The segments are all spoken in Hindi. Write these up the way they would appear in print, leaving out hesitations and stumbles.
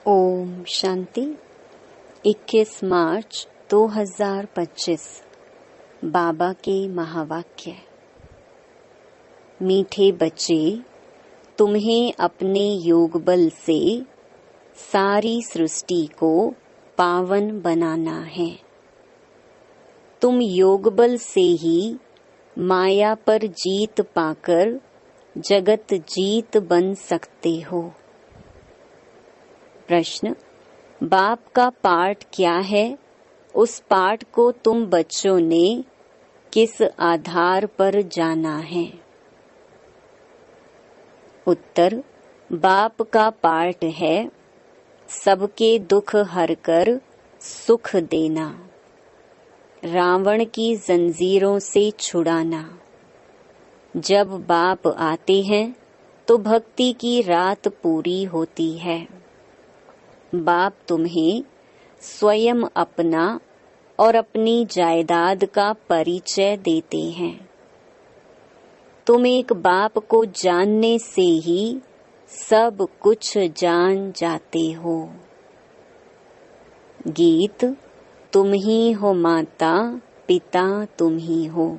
ओम शांति। 21 मार्च 2025 बाबा के महावाक्य। मीठे बच्चे, तुम्हें अपने योग बल से सारी सृष्टि को पावन बनाना है। तुम योग बल से ही माया पर जीत पाकर जगत जीत बन सकते हो। प्रश्न: बाप का पाठ क्या है? उस पाठ को तुम बच्चों ने किस आधार पर जाना है? उत्तर: बाप का पाठ है सबके दुख हरकर सुख देना, रावण की जंजीरों से छुड़ाना। जब बाप आते हैं तो भक्ति की रात पूरी होती है। बाप तुम्हें स्वयं अपना और अपनी जायदाद का परिचय देते हैं। तुम एक बाप को जानने से ही सब कुछ जान जाते हो। गीत: तुम ही हो माता पिता तुम ही हो।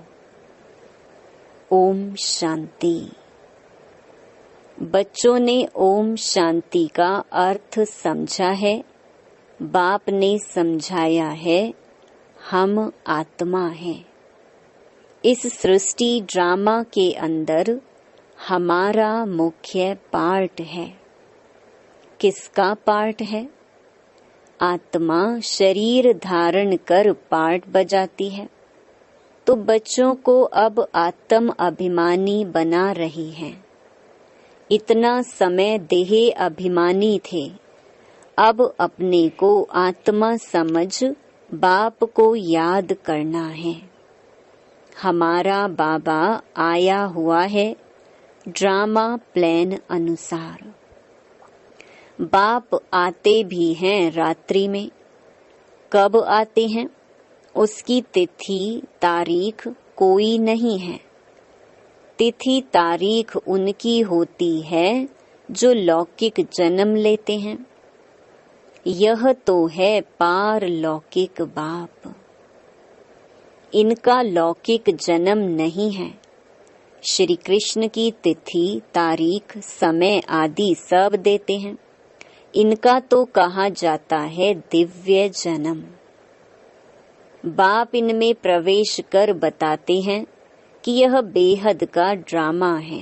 ओम शांति। बच्चों ने ओम शांति का अर्थ समझा है। बाप ने समझाया है, हम आत्मा हैं। इस सृष्टि ड्रामा के अंदर हमारा मुख्य पार्ट है। किसका पार्ट है? आत्मा शरीर धारण कर पार्ट बजाती है, तो बच्चों को अब आत्म अभिमानी बना रही है। इतना समय देह अभिमानी थे, अब अपने को आत्मा समझ बाप को याद करना है। हमारा बाबा आया हुआ है ड्रामा प्लान अनुसार। बाप आते भी हैं रात्रि में। कब आते हैं उसकी तिथि तारीख कोई नहीं है। तिथि तारीख उनकी होती है जो लौकिक जन्म लेते हैं। यह तो है पारलौकिक बाप। इनका लौकिक जन्म नहीं है। श्री कृष्ण की तिथि तारीख समय आदि सब देते हैं। इनका तो कहा जाता है दिव्य जन्म। बाप इनमें प्रवेश कर बताते हैं कि यह बेहद का ड्रामा है।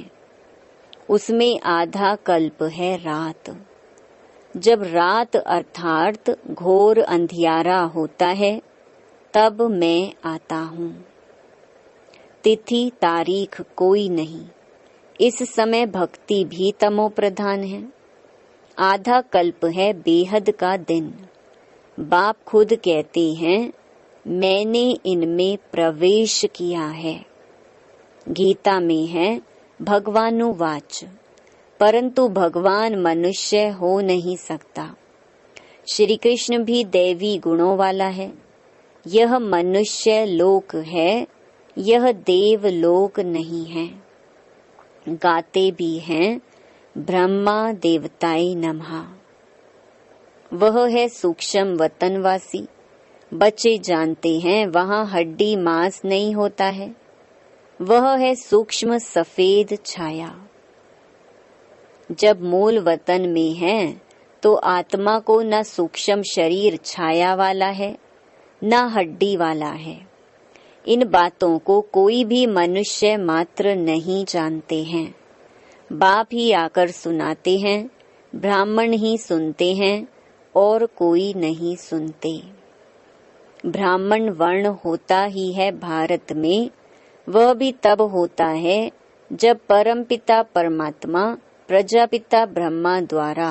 उसमें आधा कल्प है रात। जब रात अर्थात घोर अंधियारा होता है तब मैं आता हूँ। तिथि तारीख कोई नहीं। इस समय भक्ति भी तमो प्रधान है। आधा कल्प है बेहद का दिन। बाप खुद कहते हैं, मैंने इनमें प्रवेश किया है। गीता में है भगवानुवाच, परंतु भगवान मनुष्य हो नहीं सकता। श्री कृष्ण भी दैवी गुणों वाला है। यह मनुष्य लोक है, यह देव लोक नहीं है। गाते भी हैं ब्रह्मा देवताय नमः। वह है सूक्ष्म वतनवासी। बच्चे जानते हैं वहाँ हड्डी मांस नहीं होता है। वह है सूक्ष्म सफेद छाया। जब मूल वतन में है तो आत्मा को न सूक्ष्म शरीर छाया वाला है न हड्डी वाला है। इन बातों को कोई भी मनुष्य मात्र नहीं जानते हैं। बाप ही आकर सुनाते हैं, ब्राह्मण ही सुनते हैं और कोई नहीं सुनते। ब्राह्मण वर्ण होता ही है भारत में। वह भी तब होता है जब परमपिता परमात्मा प्रजापिता ब्रह्मा द्वारा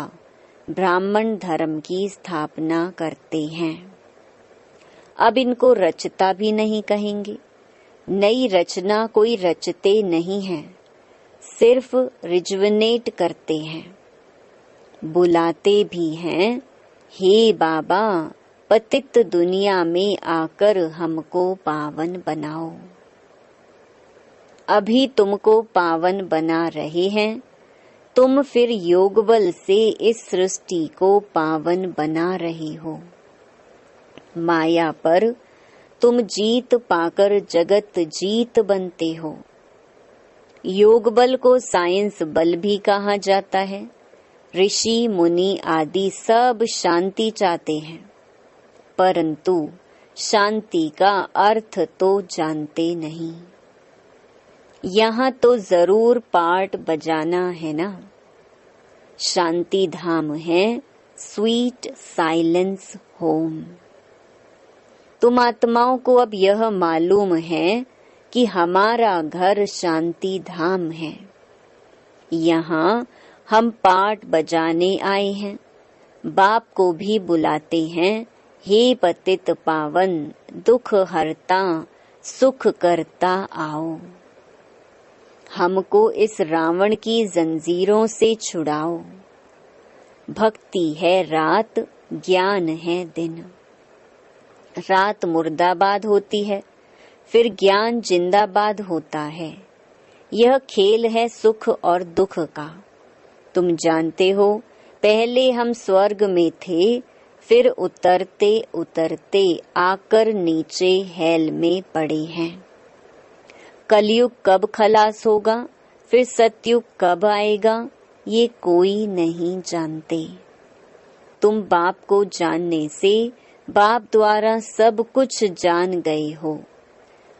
ब्राह्मण धर्म की स्थापना करते हैं। अब इनको रचता भी नहीं कहेंगे। नई रचना कोई रचते नहीं है, सिर्फ रिजुवनेट करते हैं। बुलाते भी हैं, हे बाबा पतित दुनिया में आकर हमको पावन बनाओ। अभी तुमको पावन बना रहे हैं तुम फिर योग बल से इस सृष्टि को पावन बना रही हो। माया पर तुम जीत पाकर जगत जीत बनते हो। योग बल को साइंस बल भी कहा जाता है। ऋषि मुनि आदि सब शांति चाहते हैं, परंतु शांति का अर्थ तो जानते नहीं। यहाँ तो जरूर पार्ट बजाना है ना। शांति धाम है स्वीट साइलेंस होम। तुम आत्माओं को अब यह मालूम है कि हमारा घर शांति धाम है। यहाँ हम पार्ट बजाने आए हैं। बाप को भी बुलाते हैं, हे पतित पावन, दुख हरता, सुख करता आओ। हमको इस रावण की जंजीरों से छुड़ाओ। भक्ति है रात, ज्ञान है दिन। रात मुर्दाबाद होती है, फिर ज्ञान जिंदाबाद होता है। यह खेल है सुख और दुख का। तुम जानते हो, पहले हम स्वर्ग में थे, फिर उतरते उतरते आकर नीचे हेल में पड़े हैं। कलयुग कब खलास होगा, फिर सतयुग कब आएगा, ये कोई नहीं जानते। तुम बाप को जानने से बाप द्वारा सब कुछ जान गए हो।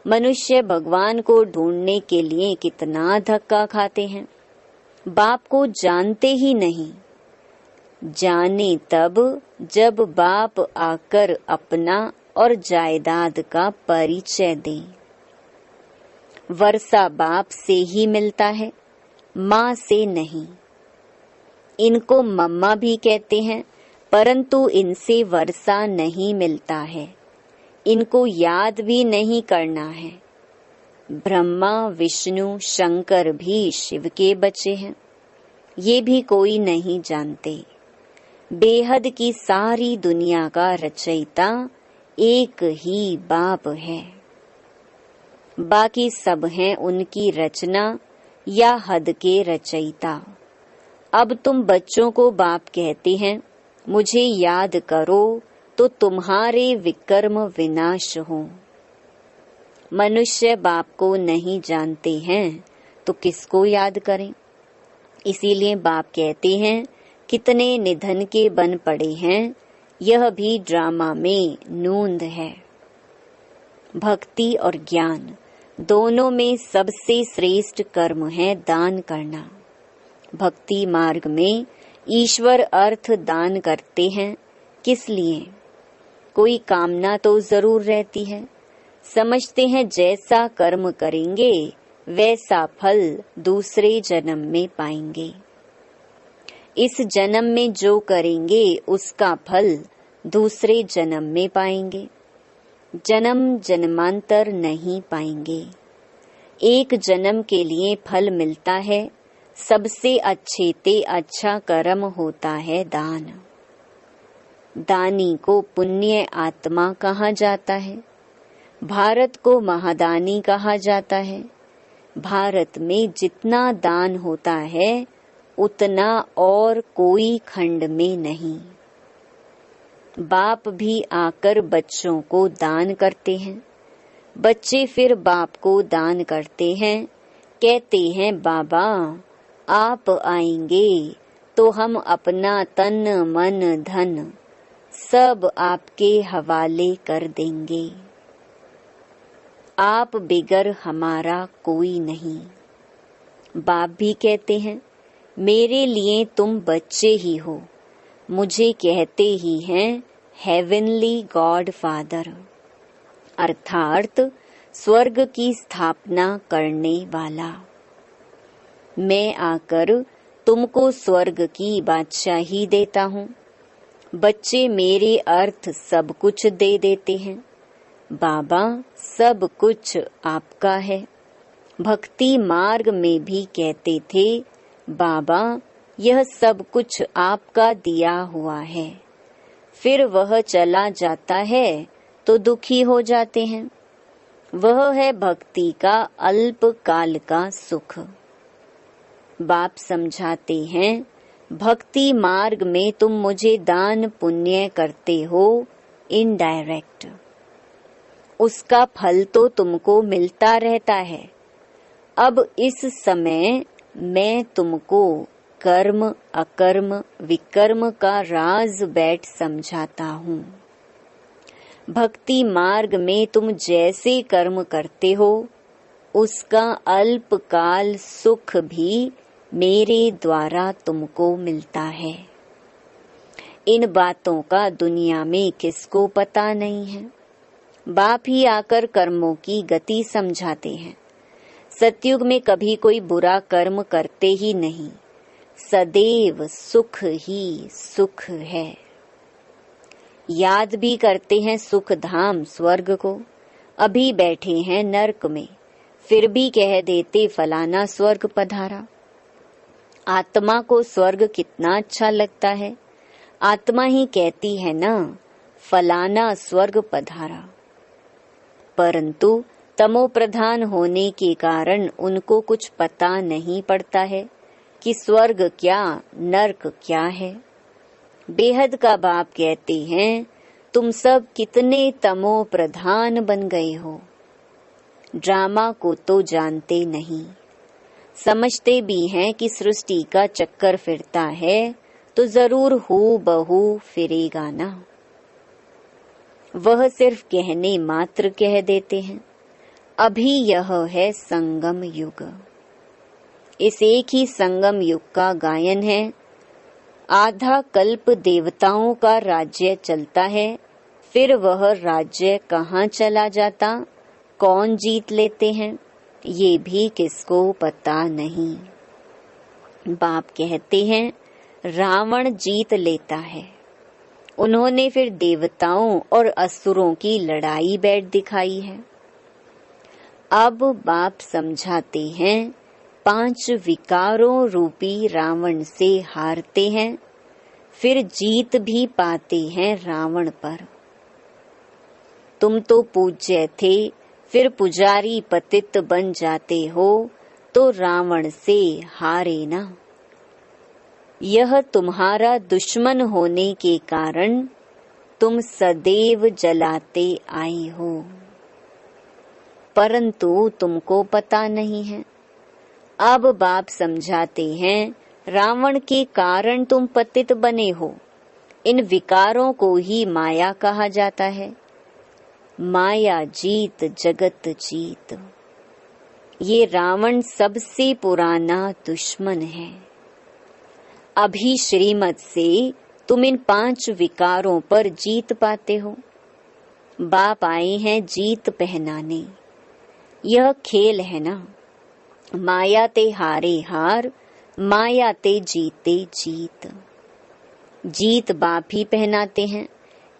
मनुष्य भगवान को ढूंढने के लिए कितना धक्का खाते हैं, बाप को जानते ही नहीं। जाने तब जब बाप आकर अपना और जायदाद का परिचय दे। वर्षा बाप से ही मिलता है, माँ से नहीं। इनको मम्मा भी कहते हैं, परंतु इनसे वर्षा नहीं मिलता है। इनको याद भी नहीं करना है। ब्रह्मा विष्णु शंकर भी शिव के बच्चे हैं, ये भी कोई नहीं जानते। बेहद की सारी दुनिया का रचयिता एक ही बाप है, बाकी सब हैं उनकी रचना या हद के रचयिता। अब तुम बच्चों को बाप कहते हैं, मुझे याद करो तो तुम्हारे विकर्म विनाश हो। मनुष्य बाप को नहीं जानते हैं तो किसको याद करें। इसीलिए बाप कहते हैं, कितने निधन के बन पड़े हैं, यह भी ड्रामा में नूंद है। भक्ति और ज्ञान दोनों में सबसे श्रेष्ठ कर्म है दान करना। भक्ति मार्ग में ईश्वर अर्थ दान करते हैं। किस लिए? कोई कामना तो जरूर रहती है। समझते हैं जैसा कर्म करेंगे वैसा फल दूसरे जन्म में पाएंगे। इस जन्म में जो करेंगे उसका फल दूसरे जन्म में पाएंगे। जन्म जन्मांतर नहीं पाएंगे। एक जन्म के लिए फल मिलता है। सबसे अच्छे ते अच्छा कर्म होता है दान। दानी को पुण्य आत्मा कहा जाता है। भारत को महादानी कहा जाता है। भारत में जितना दान होता है उतना और कोई खंड में नहीं। बाप भी आकर बच्चों को दान करते हैं। बच्चे फिर बाप को दान करते हैं। कहते हैं, बाबा आप आएंगे तो हम अपना तन मन धन सब आपके हवाले कर देंगे। आप बिगर हमारा कोई नहीं। बाप भी कहते हैं, मेरे लिए तुम बच्चे ही हो। मुझे कहते ही हैं हेवनली गॉड फादर, अर्थात स्वर्ग की स्थापना करने वाला। मैं आकर तुमको स्वर्ग की बादशाही देता हूँ। बच्चे मेरे अर्थ सब कुछ दे देते हैं। बाबा सब कुछ आपका है। भक्ति मार्ग में भी कहते थे, बाबा यह सब कुछ आपका दिया हुआ है। फिर वह चला जाता है तो दुखी हो जाते हैं। वह है भक्ति का अल्प काल का सुख। बाप समझाते हैं, भक्ति मार्ग में तुम मुझे दान पुण्य करते हो इनडायरेक्ट, उसका फल तो तुमको मिलता रहता है। अब इस समय मैं तुमको कर्म अकर्म विकर्म का राज बैठ समझाता हूँ। भक्ति मार्ग में तुम जैसे कर्म करते हो उसका अल्पकाल सुख भी मेरे द्वारा तुमको मिलता है। इन बातों का दुनिया में किसको पता नहीं है। बाप ही आकर कर्मों की गति समझाते हैं। सतयुग में कभी कोई बुरा कर्म करते ही नहीं, सदैव सुख ही सुख है। याद भी करते हैं सुख धाम स्वर्ग को, अभी बैठे हैं नर्क में, फिर भी कह देते फलाना स्वर्ग पधारा। आत्मा को स्वर्ग कितना अच्छा लगता है, आत्मा ही कहती है ना फलाना स्वर्ग पधारा। परंतु तमो प्रधान होने के कारण उनको कुछ पता नहीं पड़ता है कि स्वर्ग क्या नर्क क्या है। बेहद का बाप कहते हैं, तुम सब कितने तमो प्रधान बन गए हो। ड्रामा को तो जानते नहीं, समझते भी हैं कि सृष्टि का चक्कर फिरता है तो जरूर हू बहू फिरेगा ना। वह सिर्फ कहने मात्र कह देते हैं। अभी यह है संगम युग। इस एक ही संगम युग का गायन है। आधा कल्प देवताओं का राज्य चलता है, फिर वह राज्य कहाँ चला जाता, कौन जीत लेते हैं, ये भी किसको पता नहीं। बाप कहते हैं रावण जीत लेता है। उन्होंने फिर देवताओं और असुरों की लड़ाई बैठ दिखाई है। अब बाप समझाते हैं 5 विकारों रूपी रावण से हारते हैं, फिर जीत भी पाते हैं रावण पर। तुम तो पूज्य थे, फिर पुजारी पतित बन जाते हो तो रावण से हारे ना। यह तुम्हारा दुश्मन होने के कारण तुम सदैव जलाते आए हो, परंतु तुमको पता नहीं है। अब बाप समझाते हैं रावण के कारण तुम पतित बने हो। इन विकारों को ही माया कहा जाता है। माया जीत जगत जीत। ये रावण सबसे पुराना दुश्मन है। अभी श्रीमत से तुम इन 5 विकारों पर जीत पाते हो। बाप आए हैं जीत पहनाने। यह खेल है ना, माया ते हारे हार, माया ते जीते जीत। जीत बाप ही पहनाते हैं,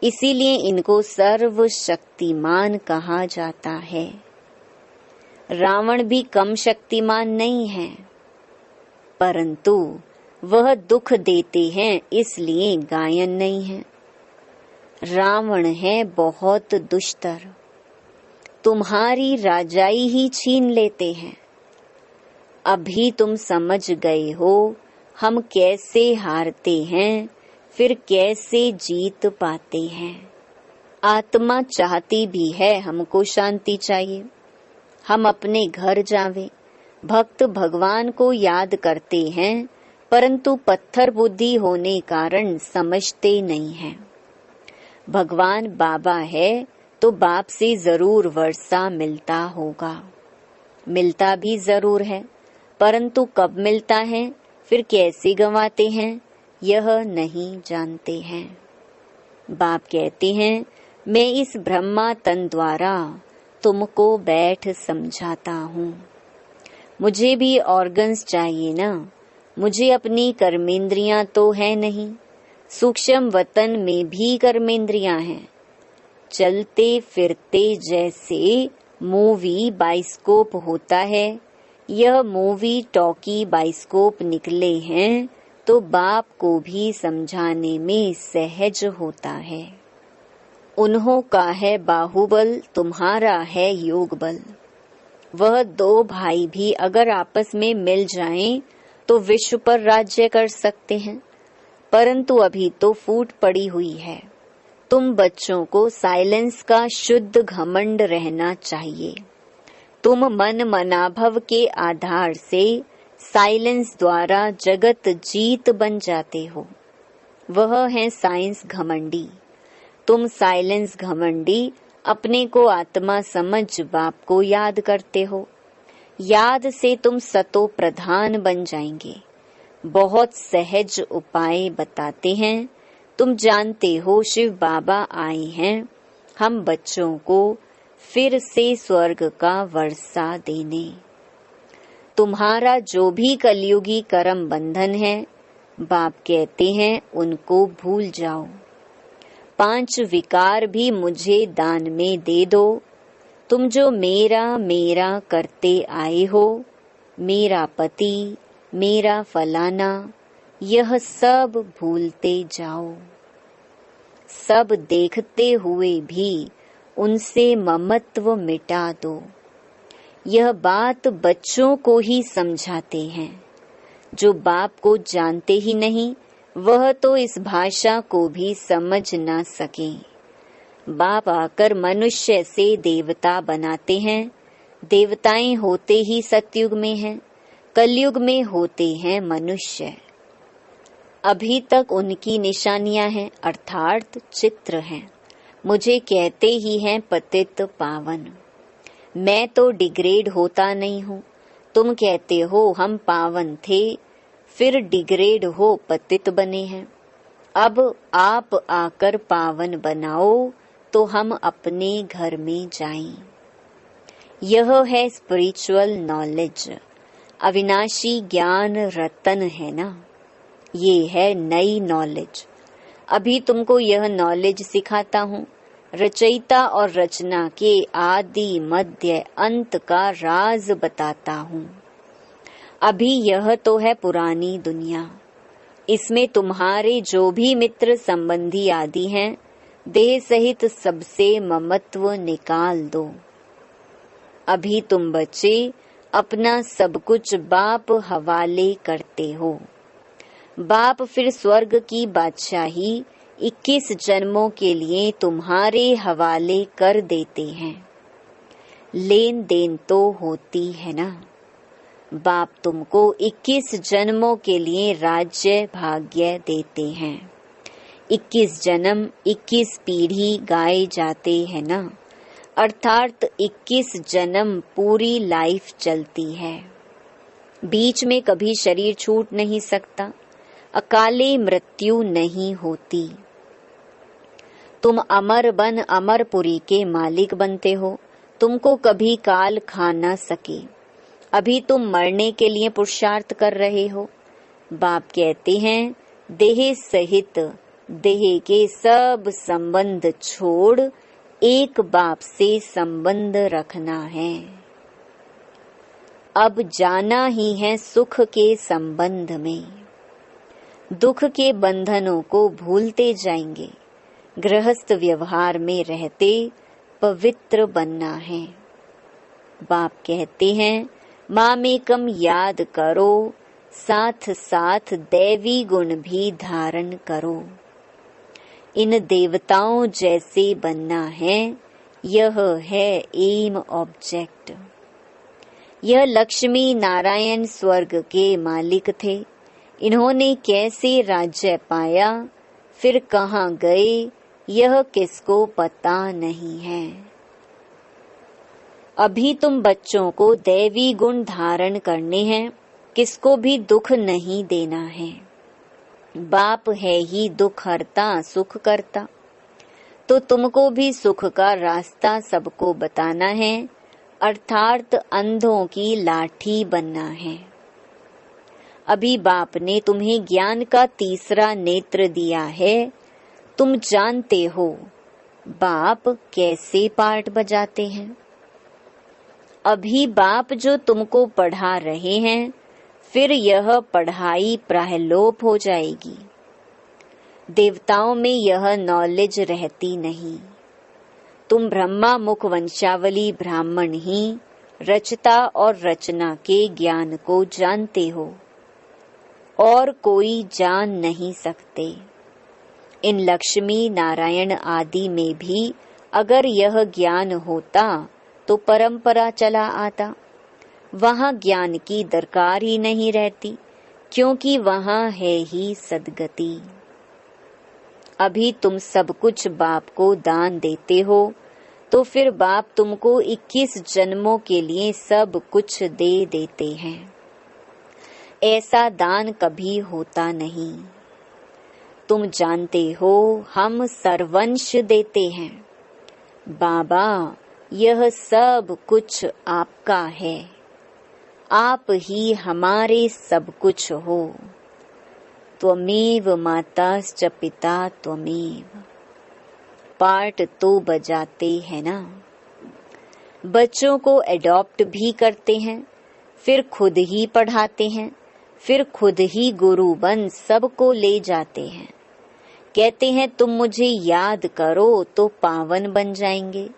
इसीलिए इनको सर्वशक्तिमान कहा जाता है। रावण भी कम शक्तिमान नहीं है, परंतु वह दुख देते हैं इसलिए गायन नहीं है। रावण है बहुत दुष्टर, तुम्हारी राजाई ही छीन लेते हैं। अभी तुम समझ गए हो हम कैसे हारते हैं, फिर कैसे जीत पाते हैं। आत्मा चाहती भी है हमको शांति चाहिए, हम अपने घर जावें। भक्त भगवान को याद करते हैं, परंतु पत्थर बुद्धि होने कारण समझते नहीं हैं। भगवान बाबा है तो बाप से जरूर वर्षा मिलता होगा, मिलता भी जरूर है, परंतु कब मिलता है, फिर कैसे गंवाते हैं, यह नहीं जानते हैं। बाप कहते हैं मैं इस ब्रह्मा तन द्वारा तुमको बैठ समझाता हूँ। मुझे भी ऑर्गन्स चाहिए ना, मुझे अपनी कर्मेंद्रियां तो है नहीं। सूक्ष्म वतन में भी कर्मेंद्रियां हैं। चलते फिरते जैसे मूवी बाइस्कोप होता है, यह मूवी टॉकी बाइस्कोप निकले हैं तो बाप को भी समझाने में सहज होता है। उन्हों का है बाहुबल, तुम्हारा है योग बल। वह 2 भाई भी अगर आपस में मिल जाएं तो विश्व पर राज्य कर सकते हैं, परंतु अभी तो फूट पड़ी हुई है। तुम बच्चों को साइलेंस का शुद्ध घमंड रहना चाहिए। तुम मन मनाभव के आधार से साइलेंस द्वारा जगत जीत बन जाते हो। वह है साइंस घमंडी। तुम साइलेंस घमंडी अपने को आत्मा समझ बाप को याद करते हो। याद से तुम सतो प्रधान बन जाएंगे। बहुत सहज उपाय बताते हैं। तुम जानते हो शिव बाबा आए हैं हम बच्चों को फिर से स्वर्ग का वर्षा देने। तुम्हारा जो भी कलयुगी कर्म बंधन है, बाप कहते हैं उनको भूल जाओ। 5 विकार भी मुझे दान में दे दो। तुम जो मेरा मेरा करते आए हो, मेरा पति, मेरा फलाना, यह सब भूलते जाओ। सब देखते हुए भी उनसे ममत्व मिटा दो। यह बात बच्चों को ही समझाते हैं। जो बाप को जानते ही नहीं, वह तो इस भाषा को भी समझ ना सके। बाप आकर मनुष्य से देवता बनाते हैं। देवताएं होते ही सतयुग में हैं, कलयुग में होते हैं मनुष्य। अभी तक उनकी निशानियां हैं, अर्थात चित्र हैं। मुझे कहते ही हैं पतित पावन। मैं तो डिग्रेड होता नहीं हूँ। तुम कहते हो हम पावन थे, फिर डिग्रेड हो पतित बने हैं। अब आप आकर पावन बनाओ तो हम अपने घर में जाएं। यह है स्पिरिचुअल नॉलेज। अविनाशी ज्ञान रतन है ना। ये है नई नॉलेज। अभी तुमको यह नॉलेज सिखाता हूँ। रचयिता और रचना के आदि मध्य अंत का राज बताता हूँ। अभी यह तो है पुरानी दुनिया। इसमें तुम्हारे जो भी मित्र संबंधी आदि हैं, देह सहित सबसे ममत्व निकाल दो। अभी तुम बच्चे अपना सब कुछ बाप हवाले करते हो। बाप फिर स्वर्ग की बादशाही 21 जन्मों के लिए तुम्हारे हवाले कर देते हैं। लेन देन तो होती है ना। बाप तुमको 21 जन्मों के लिए राज्य भाग्य देते हैं। 21 जन्म 21 पीढ़ी गाए जाते हैं ना, अर्थात 21 जन्म पूरी लाइफ चलती है। बीच में कभी शरीर छूट नहीं सकता। अकाले मृत्यु नहीं होती। तुम अमर बन अमरपुरी के मालिक बनते हो। तुमको कभी काल खा न सके। अभी तुम मरने के लिए पुरुषार्थ कर रहे हो। बाप कहते हैं देह सहित देह के सब संबंध छोड़ एक बाप से संबंध रखना है। अब जाना ही है सुख के संबंध में। दुख के बंधनों को भूलते जाएंगे। गृहस्थ व्यवहार में रहते पवित्र बनना है। बाप कहते हैं मामेकम याद करो, साथ साथ दैवी गुण भी धारण करो। इन देवताओं जैसे बनना है, यह है एम ऑब्जेक्ट। यह लक्ष्मी नारायण स्वर्ग के मालिक थे। इन्होंने कैसे राज्य पाया, फिर कहाँ गए, यह किसको पता नहीं है। अभी तुम बच्चों को दैवी गुण धारण करने हैं, किसको भी दुख नहीं देना है। बाप है ही दुख हरता सुख करता, तो तुमको भी सुख का रास्ता सबको बताना है, अर्थात अंधों की लाठी बनना है। अभी बाप ने तुम्हें ज्ञान का तीसरा नेत्र दिया है। तुम जानते हो बाप कैसे पार्ट बजाते हैं। अभी बाप जो तुमको पढ़ा रहे हैं, फिर यह पढ़ाई प्रायलोप हो जाएगी। देवताओं में यह नॉलेज रहती नहीं। तुम ब्रह्मा मुख वंशावली ब्राह्मण ही रचता और रचना के ज्ञान को जानते हो। और कोई जान नहीं सकते। इन लक्ष्मी नारायण आदि में भी अगर यह ज्ञान होता तो परंपरा चला आता। वहाँ ज्ञान की दरकार ही नहीं रहती, क्योंकि वहाँ है ही सद्गति। अभी तुम सब कुछ बाप को दान देते हो, तो फिर बाप तुमको 21 जन्मों के लिए सब कुछ दे देते हैं। ऐसा दान कभी होता नहीं। तुम जानते हो हम सर्वंश देते हैं। बाबा, यह सब कुछ आपका है, आप ही हमारे सब कुछ हो। त्वमेव माताश्च पिता त्वमेव। पार्ट तो बजाते हैं ना। बच्चों को एडॉप्ट भी करते हैं, फिर खुद ही पढ़ाते हैं, फिर खुद ही गुरु बन सबको ले जाते हैं। कहते हैं तुम मुझे याद करो तो पावन बन जाएंगे,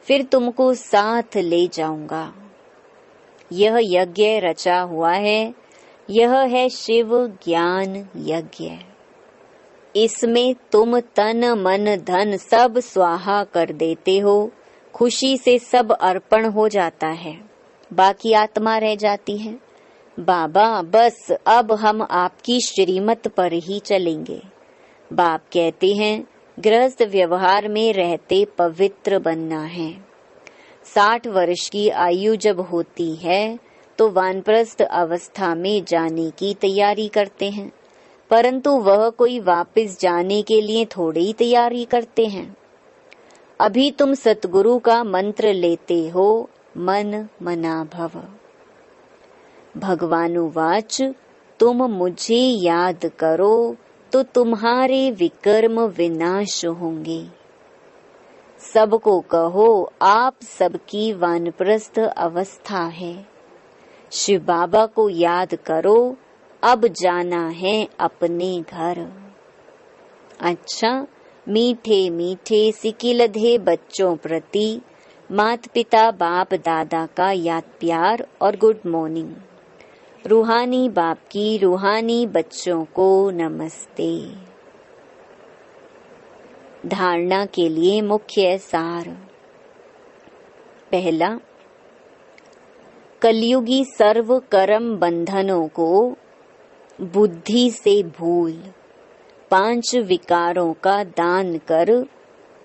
फिर तुमको साथ ले जाऊंगा। यह यज्ञ रचा हुआ है, यह है शिव ज्ञान यज्ञ। इसमें तुम तन मन धन सब स्वाहा कर देते हो, खुशी से सब अर्पण हो जाता है, बाकी आत्मा रह जाती है। बाबा, बस अब हम आपकी श्रीमत पर ही चलेंगे। बाप कहते हैं गृहस्थ व्यवहार में रहते पवित्र बनना है। 60 वर्ष की आयु जब होती है तो वानप्रस्थ अवस्था में जाने की तैयारी करते हैं, परंतु वह कोई वापस जाने के लिए थोड़ी ही तैयारी करते हैं। अभी तुम सतगुरु का मंत्र लेते हो, मन मना भव। भगवानुवाच, तुम मुझे याद करो तो तुम्हारे विकर्म विनाश होंगे। सबको कहो आप सबकी वानप्रस्थ अवस्था है। शिव बाबा को याद करो, अब जाना है अपने घर। अच्छा, मीठे मीठे सिकिलधे बच्चों प्रति माता पिता बाप दादा का याद प्यार और गुड मॉर्निंग। रूहानी बाप की रूहानी बच्चों को नमस्ते। धारणा के लिए मुख्य सार। पहला, कलयुगी सर्व कर्म बंधनों को बुद्धि से भूल 5 विकारों का दान कर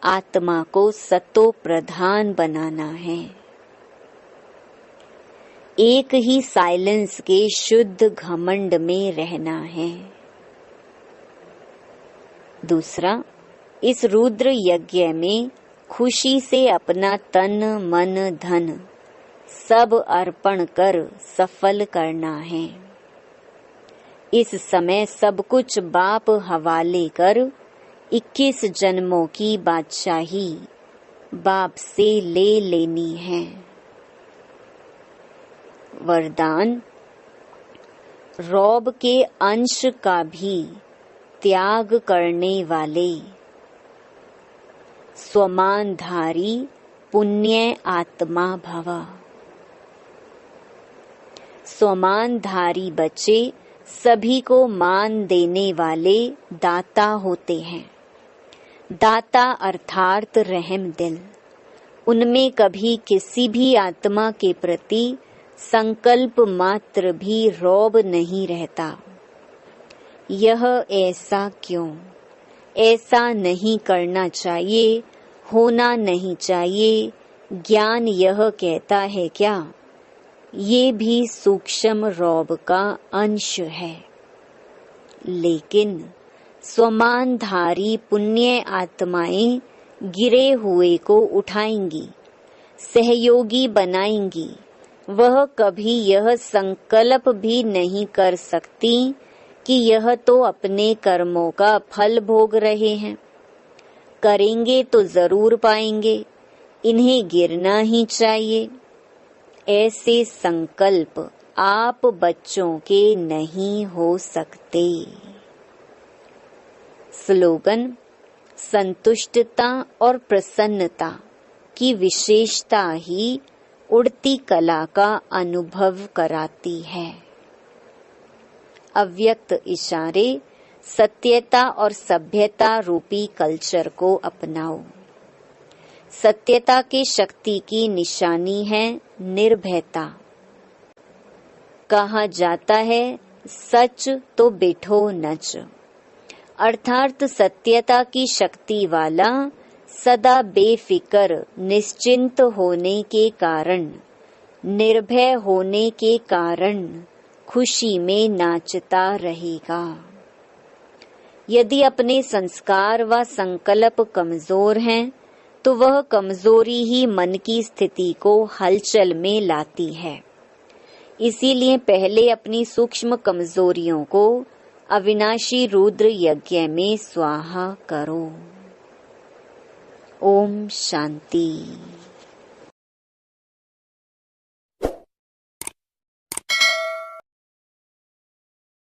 आत्मा को सतो प्रधान बनाना है। एक ही साइलेंस के शुद्ध घमंड में रहना है। दूसरा, इस रुद्र यज्ञ में खुशी से अपना तन मन धन सब अर्पण कर सफल करना है। इस समय सब कुछ बाप हवाले कर 21 जन्मों की बादशाही बाप से ले लेनी है। वरदान, रौब के अंश का भी त्याग करने वाले स्वमानधारी पुण्य आत्मा भव। स्वमानधारी बच्चे सभी को मान देने वाले दाता होते हैं। दाता अर्थात रहम दिल। उनमें कभी किसी भी आत्मा के प्रति संकल्प मात्र भी रौब नहीं रहता। यह ऐसा क्यों? ऐसा नहीं करना चाहिए, होना नहीं चाहिए, ज्ञान यह कहता है क्या? ये भी सूक्ष्म रौब का अंश है। लेकिन स्वमानधारी पुण्य आत्माएं गिरे हुए को उठाएंगी, सहयोगी बनाएंगी। वह कभी यह संकल्प भी नहीं कर सकती कि यह तो अपने कर्मों का फल भोग रहे हैं। करेंगे तो जरूर पाएंगे, इन्हें गिरना ही चाहिए। ऐसे संकल्प आप बच्चों के नहीं हो सकते। स्लोगन, संतुष्टता और प्रसन्नता की विशेषता ही उड़ती कला का अनुभव कराती है। अव्यक्त इशारे सत्यता और सभ्यता रूपी कल्चर को अपनाओ। सत्यता की शक्ति की निशानी है निर्भयता। कहा जाता है सच तो बिठो नच, अर्थात सत्यता की शक्ति वाला सदा बेफिक्र निश्चिंत होने के कारण, निर्भय होने के कारण खुशी में नाचता रहेगा। यदि अपने संस्कार व संकल्प कमजोर हैं, तो वह कमजोरी ही मन की स्थिति को हलचल में लाती है। इसीलिए पहले अपनी सूक्ष्म कमजोरियों को अविनाशी रुद्र यज्ञ में स्वाहा करो। ओम शांति।